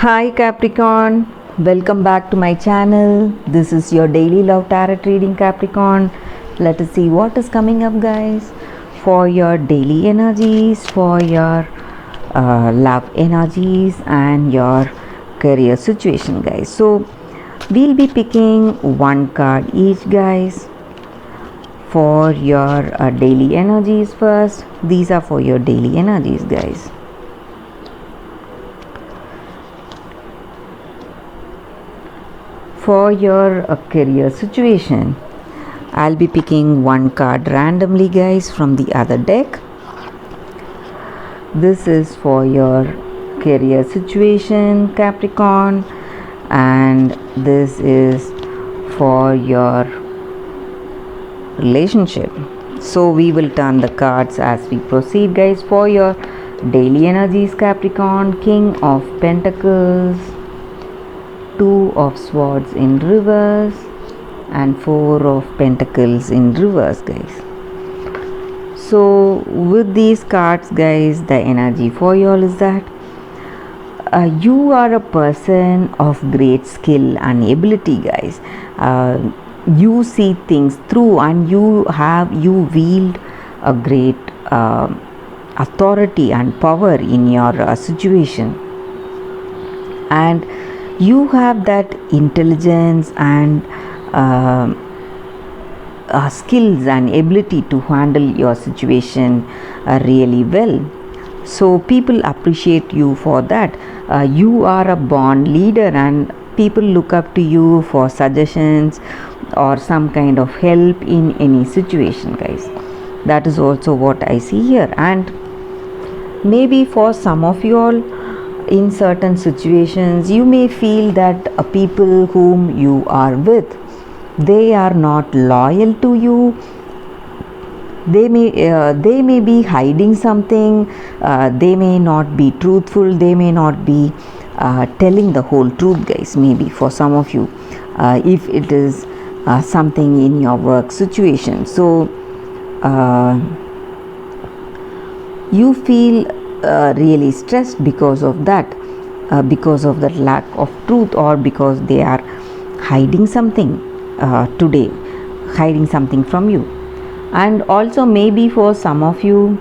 Hi Capricorn, welcome back to my channel. This is your daily love tarot reading, Capricorn. Let us see what is coming up, guys, for your daily energies, for your love energies, and your career situation, guys. So, we'll be picking one card each, guys, for your daily energies first. These are for your daily energies, guys. For your career situation, I'll be picking one card randomly, guys, from the other deck. This is for your career situation, Capricorn, and this is for your relationship. So we will turn the cards as we proceed, guys. For your daily energies, Capricorn, King of Pentacles, Two of Swords in reverse, and Four of Pentacles in reverse, guys. So with these cards, guys, the energy for you all is that you are a person of great skill and ability, guys. You see things through, and you wield a great authority and power in your situation, and you have that intelligence and skills and ability to handle your situation really well. So people appreciate you for that. You are a born leader, and people look up to you for suggestions or some kind of help in any situation, guys. That is also what I see here. And maybe for some of you all, in certain situations, you may feel that people whom you are with, they are not loyal to you. They may be hiding something. They may not be truthful. They may not be telling the whole truth, guys. Maybe for some of you, if it is something in your work situation, so you feel really stressed because of that, because of the lack of truth, or because they are hiding something today, hiding something from you. And also maybe for some of you,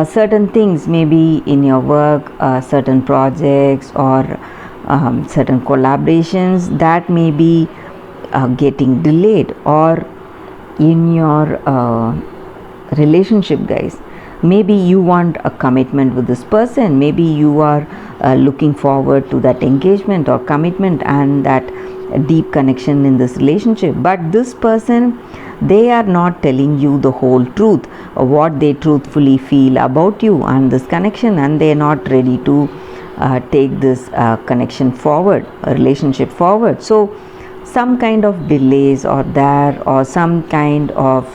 certain things, maybe in your work, certain projects or certain collaborations, that may be getting delayed, or in your relationship, guys. Maybe you want a commitment with this person. Maybe you are looking forward to that engagement or commitment and that deep connection in this relationship, but this person, they are not telling you the whole truth, what they truthfully feel about you and this connection, and they are not ready to take this connection forward, a relationship forward. So some kind of delays are there, or some kind of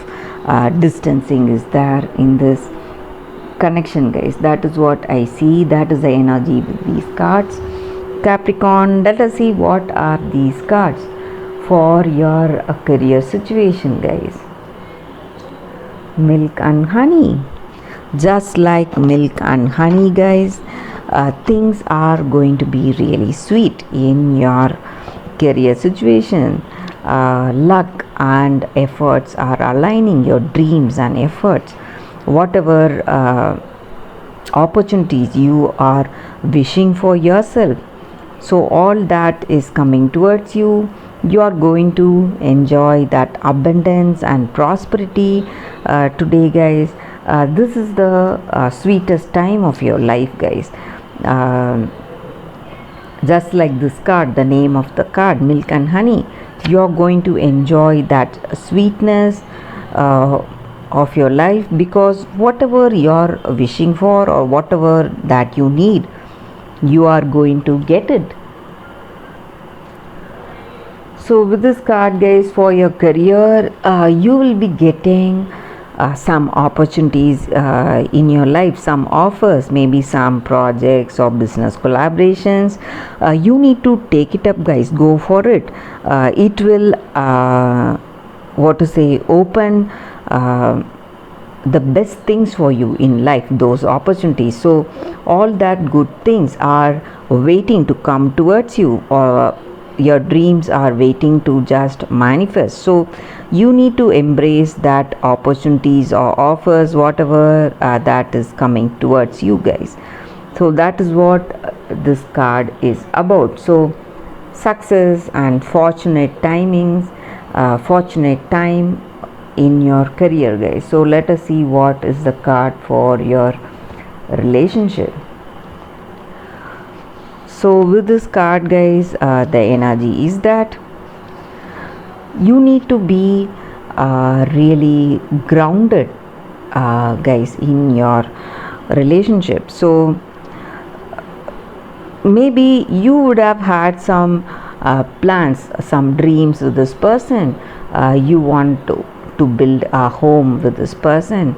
distancing is there in this connection, guys. That is what I see. That is the energy with these cards, Capricorn. Let us see what are these cards for your career situation, guys. Milk and honey. Just like milk and honey, guys, things are going to be really sweet in your career situation. Luck and efforts are aligning, your dreams and efforts, whatever opportunities you are wishing for yourself, so all that is coming towards you. You are going to enjoy that abundance and prosperity today, guys. This is the sweetest time of your life, guys. Just like this card, the name of the card, milk and honey, you are going to enjoy that sweetness of your life, because whatever you're wishing for or whatever that you need, you are going to get it. So with this card, guys, for your career, you will be getting some opportunities in your life, some offers, maybe some projects or business collaborations. You need to take it up, guys. Go for it. It will open the best things for you in life, those opportunities. So all that good things are waiting to come towards you, or your dreams are waiting to just manifest. So you need to embrace that opportunities or offers, whatever that is coming towards you, guys. So that is what this card is about. So success and fortunate timings, fortunate time in your career, guys. So let us see what is the card for your relationship. So with this card, guys, the energy is that you need to be really grounded, guys, in your relationship. So maybe you would have had some plans, some dreams with this person. You want to build a home with this person,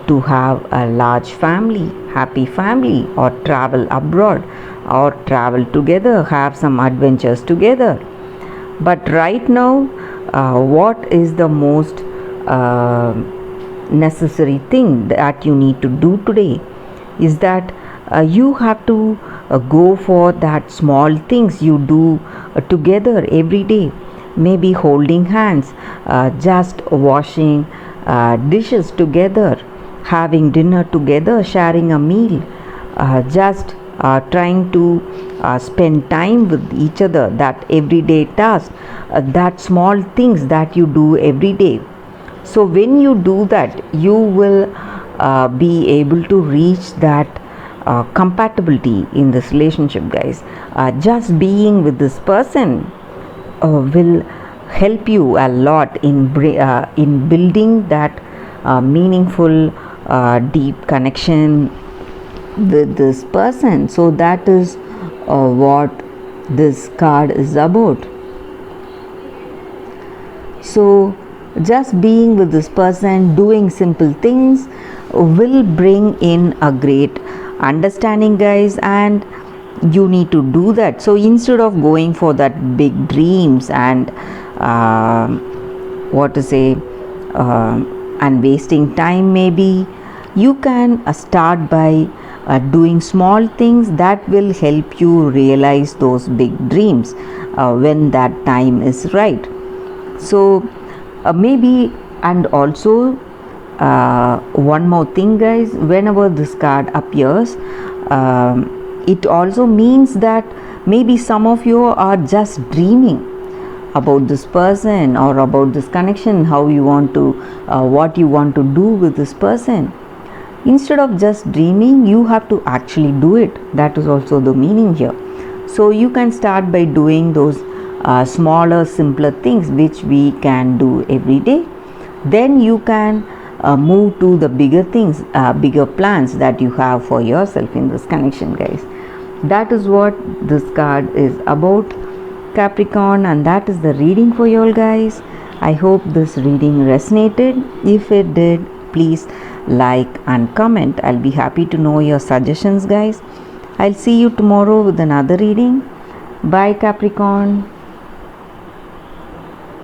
to have a large family, happy family, or travel abroad, or travel together, have some adventures together. But right now, what is the most necessary thing that you need to do today is that you have to go for that small things you do together every day. Maybe holding hands, just washing dishes together, having dinner together, sharing a meal, just trying to spend time with each other, that everyday task, that small things that you do every day. So when you do that, you will be able to reach that compatibility in this relationship, guys. Just being with this person will help you a lot in building that meaningful, deep connection with this person. So that is what this card is about. So just being with this person, doing simple things will bring in a great understanding, guys, and you need to do that. So instead of going for that big dreams and what to say and wasting time, maybe you can start by doing small things that will help you realize those big dreams when that time is right. So maybe, and also one more thing, guys, whenever this card appears, it also means that maybe some of you are just dreaming about this person or about this connection, how you want to what you want to do with this person. Instead of just dreaming, you have to actually do it. That is also the meaning here. So you can start by doing those smaller, simpler things which we can do every day. Then you can move to the bigger things, bigger plans that you have for yourself in this connection, guys. That is what this card is about, Capricorn, and that is the reading for you all, guys. I hope this reading resonated. If it did, please like and comment. I'll be happy to know your suggestions, guys. I'll see you tomorrow with another reading. Bye, Capricorn.